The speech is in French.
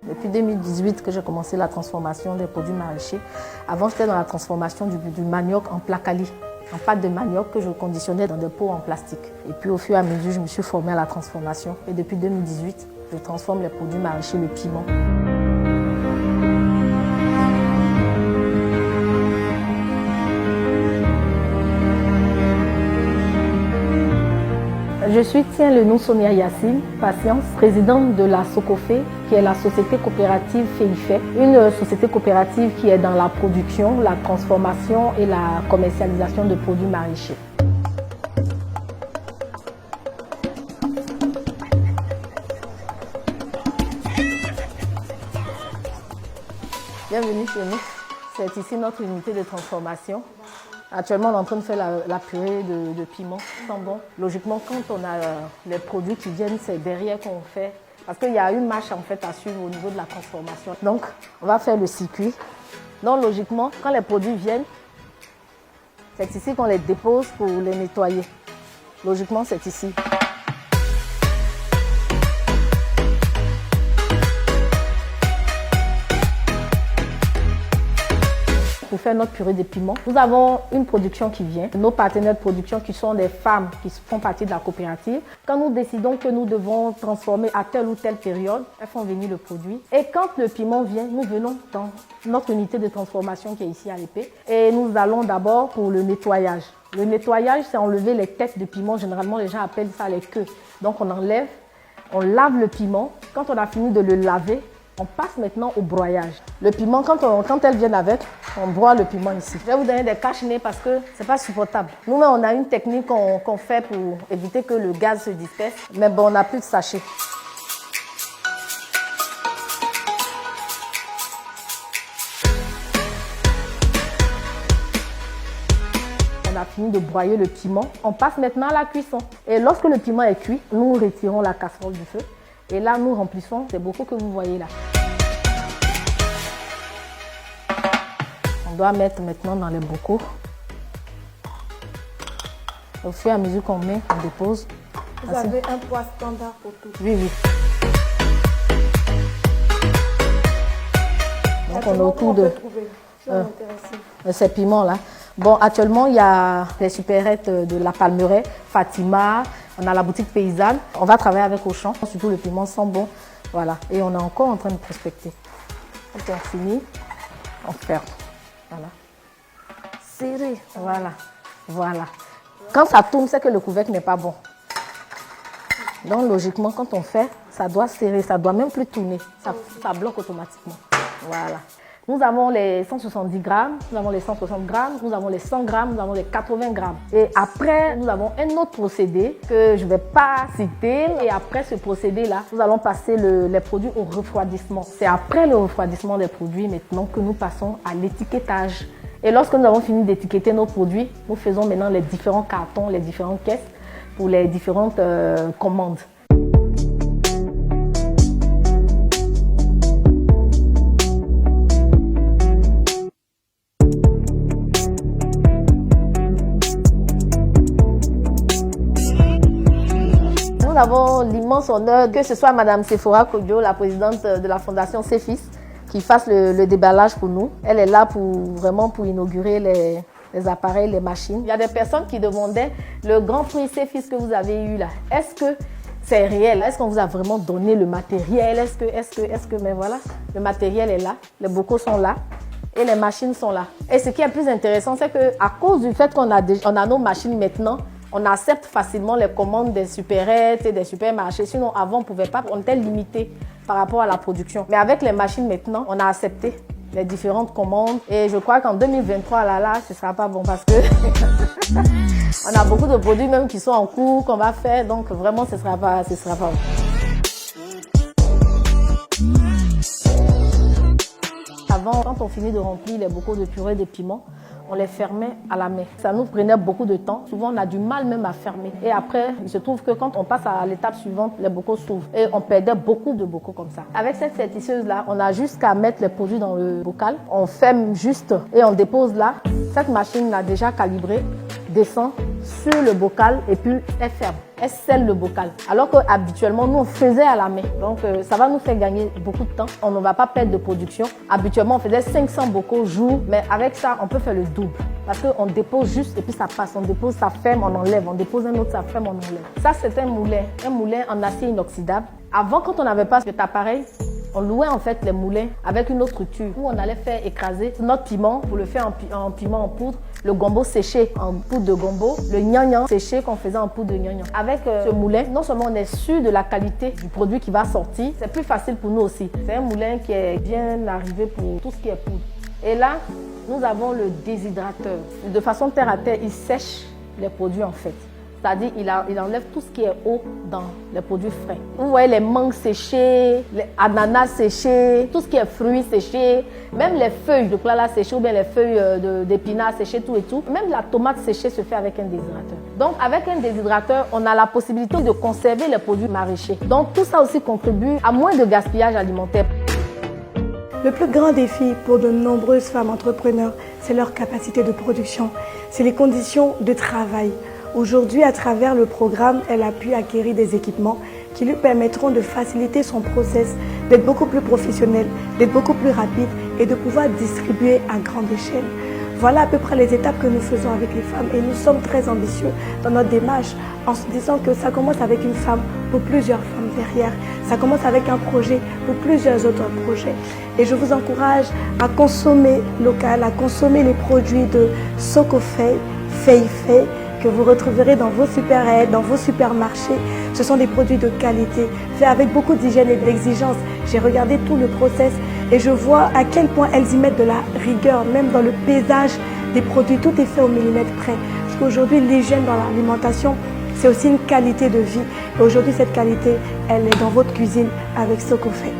Depuis 2018 que j'ai commencé la transformation des produits maraîchers. Avant, j'étais dans la transformation du manioc en placali, en pâte de manioc que je conditionnais dans des pots en plastique. Et puis au fur et à mesure, je me suis formée à la transformation. Et depuis 2018, je transforme les produits maraîchers, le piment. Je suis Tiens-le-nom Sonia Yassine, patiente, présidente de la SOCOFE, qui est la société coopérative FEIFE, une société coopérative qui est dans la production, la transformation et la commercialisation de produits maraîchers. Bienvenue chez nous. C'est ici notre unité de transformation. Actuellement, on est en train de faire la purée de piment sans-bon. Logiquement, quand on a les produits qui viennent, c'est derrière qu'on fait. Parce qu'il y a une marche en fait à suivre au niveau de la transformation. Donc, on va faire le circuit. Donc, logiquement, quand les produits viennent, c'est ici qu'on les dépose pour les nettoyer. Logiquement, c'est ici. Pour faire notre purée de piment, nous avons une production qui vient. Nos partenaires de production qui sont des femmes qui font partie de la coopérative. Quand nous décidons que nous devons transformer à telle ou telle période, elles font venir le produit. Et quand le piment vient, nous venons dans notre unité de transformation qui est ici à l'épée. Et nous allons d'abord pour le nettoyage. Le nettoyage, c'est enlever les têtes de piment. Généralement, les gens appellent ça les queues. Donc on enlève, on lave le piment. Quand on a fini de le laver, on passe maintenant au broyage. Le piment, quand elles viennent avec, on broie le piment ici. Je vais vous donner des cache-nez parce que c'est pas supportable. Nous-mêmes, on a une technique qu'on fait pour éviter que le gaz se disperse. Mais bon, on n'a plus de sachets. On a fini de broyer le piment. On passe maintenant à la cuisson. Et lorsque le piment est cuit, nous retirons la casserole du feu. Et là, nous remplissons ces bocaux que vous voyez là. On doit mettre maintenant dans les bocaux. Au fur et à mesure qu'on met, on dépose. Vous avez un poids standard pour tout? Oui, oui. Donc on est autour de ces piments là. Bon, actuellement, il y a les supérettes de la Palmeraie, Fatima, on a la boutique paysanne. On va travailler avec Auchan, surtout le piment sans-bon. Voilà. Et on est encore en train de prospecter. Quand on finit, on ferme. Voilà. Serré. Voilà. Voilà. Quand ça tourne, c'est que le couvercle n'est pas bon. Donc, logiquement, quand on fait, ça doit serrer, ça ne doit même plus tourner. Ça bloque automatiquement. Voilà. Nous avons les 170 grammes, nous avons les 160 grammes, nous avons les 100 grammes, nous avons les 80 grammes. Et après, nous avons un autre procédé que je ne vais pas citer. Et après ce procédé-là, nous allons passer les produits au refroidissement. C'est après le refroidissement des produits maintenant que nous passons à l'étiquetage. Et lorsque nous avons fini d'étiqueter nos produits, nous faisons maintenant les différents cartons, les différentes caisses pour les différentes commandes. Nous avons l'immense honneur que ce soit Madame Sephora Kodjo, la présidente de la fondation CEFIS, qui fasse le déballage pour nous. Elle est là vraiment pour inaugurer les appareils, les machines. Il y a des personnes qui demandaient le grand prix CEFIS que vous avez eu là. Est-ce que c'est réel? Est-ce qu'on vous a vraiment donné le matériel? Mais voilà, le matériel est là, les bocaux sont là et les machines sont là. Et ce qui est plus intéressant, c'est qu'à cause du fait qu'on a nos machines maintenant, on accepte facilement les commandes des supérettes et des supermarchés. Sinon, avant, on ne pouvait pas, on était limité par rapport à la production. Mais avec les machines maintenant, on a accepté les différentes commandes. Et je crois qu'en 2023, ce ne sera pas bon parce que on a beaucoup de produits même qui sont en cours, qu'on va faire. Donc vraiment, ce ne sera pas bon. Avant, quand on finit de remplir les bocaux de purée de piment, on les fermait à la main. Ça nous prenait beaucoup de temps. Souvent, on a du mal même à fermer. Et après, il se trouve que quand on passe à l'étape suivante, les bocaux s'ouvrent. Et on perdait beaucoup de bocaux comme ça. Avec cette sertisseuse-là, on a juste qu'à mettre les produits dans le bocal. On ferme juste et on dépose là. Cette machine-là, déjà calibrée, descend sur le bocal et puis elle ferme. Elle scelle le bocal. Alors qu'habituellement, nous, on faisait à la main. Donc, ça va nous faire gagner beaucoup de temps. On ne va pas perdre de production. Habituellement, on faisait 500 bocaux jour, mais avec ça, on peut faire le double. Parce qu'on dépose juste et puis ça passe. On dépose, ça ferme, on enlève. On dépose un autre, ça ferme, on enlève. Ça, c'est un moulin en acier inoxydable. Avant, quand on n'avait pas cet appareil, on louait en fait les moulins avec une autre structure où on allait faire écraser notre piment pour le faire en piment en poudre, le gombo séché en poudre de gombo, le gnangnan séché qu'on faisait en poudre de gnangnan. Avec ce moulin, non seulement on est sûr de la qualité du produit qui va sortir, c'est plus facile pour nous aussi. C'est un moulin qui est bien arrivé pour tout ce qui est poudre. Et là, nous avons le déshydrateur. De façon terre à terre, il sèche les produits en fait. C'est-à-dire il enlève tout ce qui est eau dans les produits frais. Vous voyez les mangues séchées, les ananas séchés, tout ce qui est fruits séchés, même les feuilles de plala séchées ou bien les feuilles d'épinards séchées, tout et tout. Même la tomate séchée se fait avec un déshydrateur. Donc avec un déshydrateur, on a la possibilité de conserver les produits maraîchers. Donc tout ça aussi contribue à moins de gaspillage alimentaire. Le plus grand défi pour de nombreuses femmes entrepreneurs, c'est leur capacité de production. C'est les conditions de travail. Aujourd'hui, à travers le programme, elle a pu acquérir des équipements qui lui permettront de faciliter son process, d'être beaucoup plus professionnelle, d'être beaucoup plus rapide et de pouvoir distribuer à grande échelle. Voilà à peu près les étapes que nous faisons avec les femmes et nous sommes très ambitieux dans notre démarche en se disant que ça commence avec une femme pour plusieurs femmes derrière. Ça commence avec un projet pour plusieurs autres projets. Et je vous encourage à consommer local, à consommer les produits de Sokofei, Feifei, que vous retrouverez dans vos supérettes, dans vos supermarchés. Ce sont des produits de qualité, faits avec beaucoup d'hygiène et d'exigence. J'ai regardé tout le process et je vois à quel point elles y mettent de la rigueur, même dans le pesage des produits. Tout est fait au millimètre près. Parce qu'aujourd'hui, l'hygiène dans l'alimentation, c'est aussi une qualité de vie. Et aujourd'hui, cette qualité, elle est dans votre cuisine avec Sokofei.